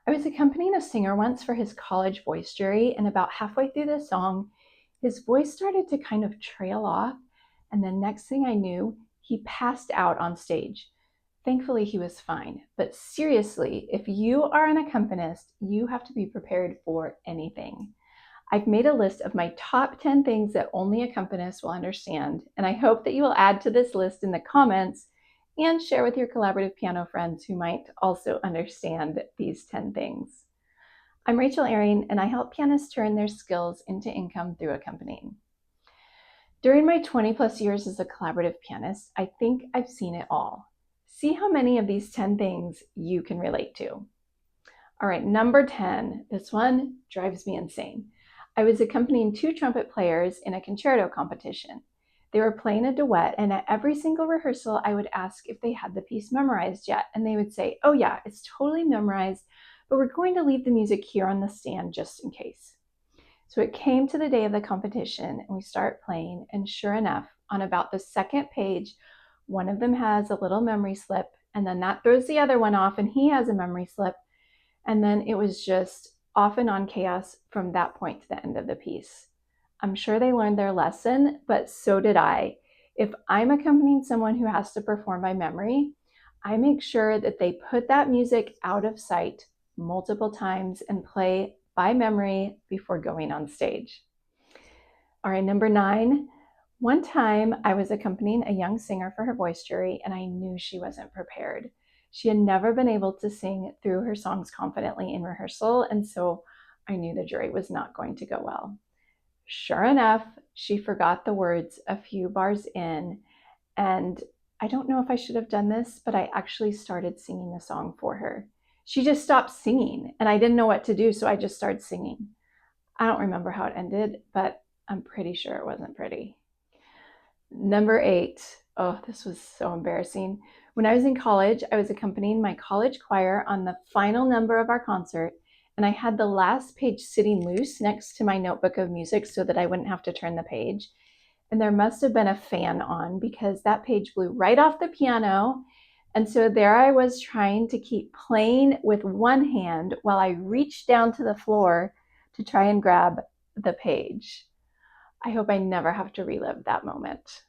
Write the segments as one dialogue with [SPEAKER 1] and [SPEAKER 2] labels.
[SPEAKER 1] I was accompanying a singer once for his college voice jury, and about halfway through the song, his voice started to kind of trail off, and the next thing I knew, he passed out on stage. Thankfully, he was fine. But seriously, if you are an accompanist, you have to be prepared for anything. I've made a list of my top 10 things that only accompanists will understand, and I hope that you will add to this list in the comments and share with your collaborative piano friends who might also understand these 10 things. I'm Rachel Ehring, and I help pianists turn their skills into income through accompanying. During my 20 plus years as a collaborative pianist, I think I've seen it all. See how many of these 10 things you can relate to. All right, number 10, this one drives me insane. I was accompanying two trumpet players in a concerto competition. They were playing a duet, and at every single rehearsal, I would ask if they had the piece memorized yet, and they would say, oh yeah, it's totally memorized, but we're going to leave the music here on the stand just in case. So it came to the day of the competition, and we start playing, and sure enough, on about the second page, one of them has a little memory slip, and then that throws the other one off, and he has a memory slip, and then it was just off and on chaos from that point to the end of the piece. I'm sure they learned their lesson, but so did I. If I'm accompanying someone who has to perform by memory, I make sure that they put that music out of sight multiple times and play by memory before going on stage. All right, number 9. One time I was accompanying a young singer for her voice jury, and I knew she wasn't prepared. She had never been able to sing through her songs confidently in rehearsal, and so I knew the jury was not going to go well. Sure enough, she forgot the words a few bars in, and I don't know if I should have done this, but I actually started singing the song for her. She just stopped singing, and I didn't know what to do, so I just started singing. I don't remember how it ended, but I'm pretty sure it wasn't pretty. Number 8. Oh, this was so embarrassing. When I was in college, I was accompanying my college choir on the final number of our concert, and I had the last page sitting loose next to my notebook of music so that I wouldn't have to turn the page. And there must have been a fan on because that page blew right off the piano. And so there I was trying to keep playing with one hand while I reached down to the floor to try and grab the page. I hope I never have to relive that moment.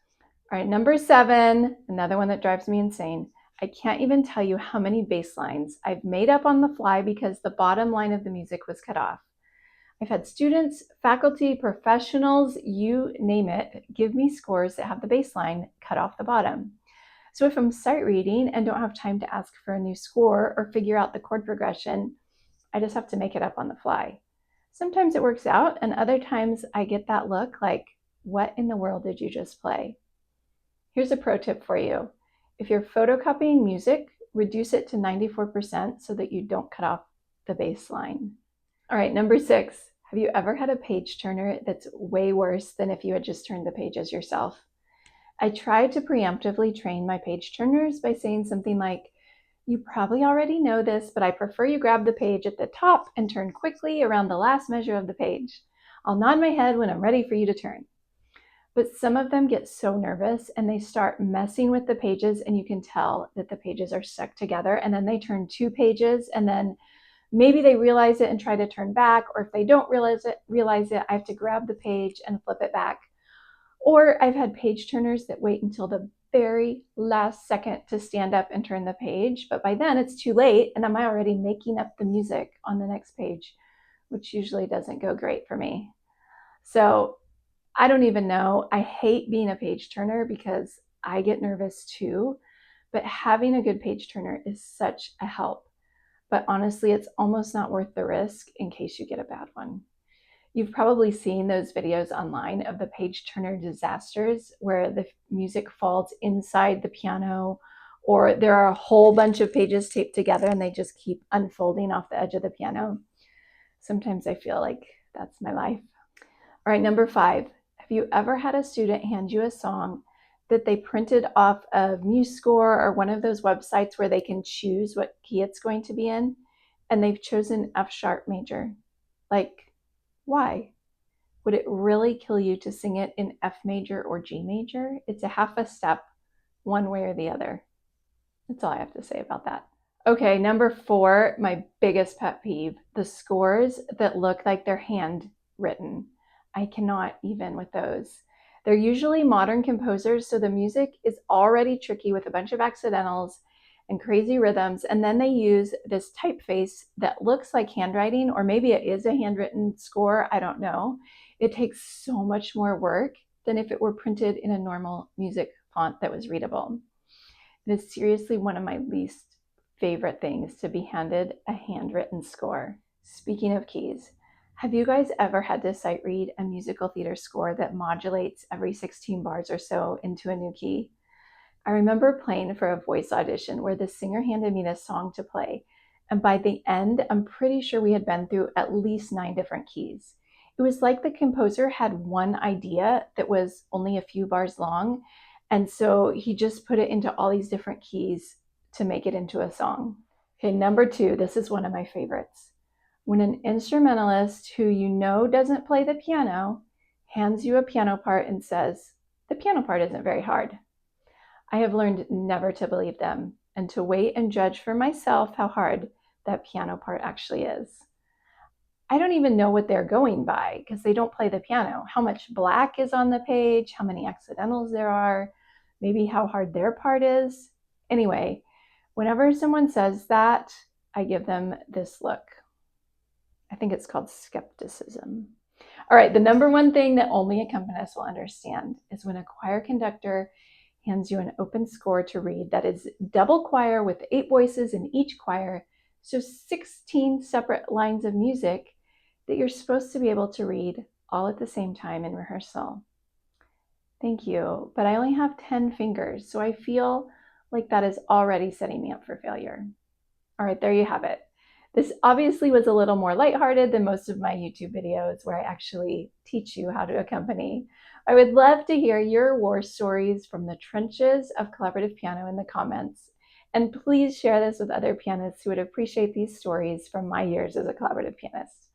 [SPEAKER 1] All right, number 7, another one that drives me insane. I can't even tell you how many bass lines I've made up on the fly because the bottom line of the music was cut off. I've had students, faculty, professionals, you name it, give me scores that have the bass line cut off the bottom. So if I'm sight reading and don't have time to ask for a new score or figure out the chord progression, I just have to make it up on the fly. Sometimes it works out, and other times I get that look like, what in the world did you just play? Here's a pro tip for you. If you're photocopying music, reduce it to 94% so that you don't cut off the bass line. All right, number 6. Have you ever had a page turner that's way worse than if you had just turned the pages yourself? I tried to preemptively train my page turners by saying something like, you probably already know this, but I prefer you grab the page at the top and turn quickly around the last measure of the page. I'll nod my head when I'm ready for you to turn. But some of them get so nervous and they start messing with the pages, and you can tell that the pages are stuck together, and then they turn 2 pages, and then maybe they realize it and try to turn back, or if they don't realize it, I have to grab the page and flip it back. Or I've had page turners that wait until the very last second to stand up and turn the page, but by then it's too late and I'm already making up the music on the next page, which usually doesn't go great for me. So I don't even know. I hate being a page turner because I get nervous too, but having a good page turner is such a help. But honestly, it's almost not worth the risk in case you get a bad one. You've probably seen those videos online of the page turner disasters where the music falls inside the piano, or there are a whole bunch of pages taped together and they just keep unfolding off the edge of the piano. Sometimes I feel like that's my life. All right, number 5. Have you ever had a student hand you a song that they printed off of MuseScore or one of those websites where they can choose what key it's going to be in, and they've chosen F sharp major? Like, why? Would it really kill you to sing it in F major or G major? It's a half a step one way or the other. That's all I have to say about that. Okay, number 4, my biggest pet peeve, the scores that look like they're handwritten. I cannot even with those. They're usually modern composers, so the music is already tricky with a bunch of accidentals and crazy rhythms, and then they use this typeface that looks like handwriting, or maybe it is a handwritten score, I don't know. It takes so much more work than if it were printed in a normal music font that was readable. It is seriously one of my least favorite things to be handed a handwritten score. Speaking of keys, have you guys ever had to sight read a musical theater score that modulates every 16 bars or so into a new key? I remember playing for a voice audition where the singer handed me this song to play, and by the end, I'm pretty sure we had been through at least 9 different keys. It was like the composer had one idea that was only a few bars long, and so he just put it into all these different keys to make it into a song. Okay, number 2, this is one of my favorites. When an instrumentalist who you know doesn't play the piano hands you a piano part and says, "The piano part isn't very hard." I have learned never to believe them and to wait and judge for myself how hard that piano part actually is. I don't even know what they're going by because they don't play the piano. How much black is on the page, how many accidentals there are, maybe how hard their part is. Anyway, whenever someone says that, I give them this look. I think it's called skepticism. All right, the number one thing that only accompanists will understand is when a choir conductor hands you an open score to read that is double choir with 8 voices in each choir, so 16 separate lines of music that you're supposed to be able to read all at the same time in rehearsal. Thank you, but I only have 10 fingers, so I feel like that is already setting me up for failure. All right, there you have it. This obviously was a little more lighthearted than most of my YouTube videos where I actually teach you how to accompany. I would love to hear your war stories from the trenches of collaborative piano in the comments. And please share this with other pianists who would appreciate these stories from my years as a collaborative pianist.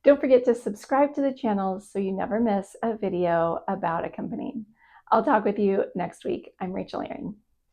[SPEAKER 1] Don't forget to subscribe to the channel so you never miss a video about accompanying. I'll talk with you next week. I'm Rachel Ehring.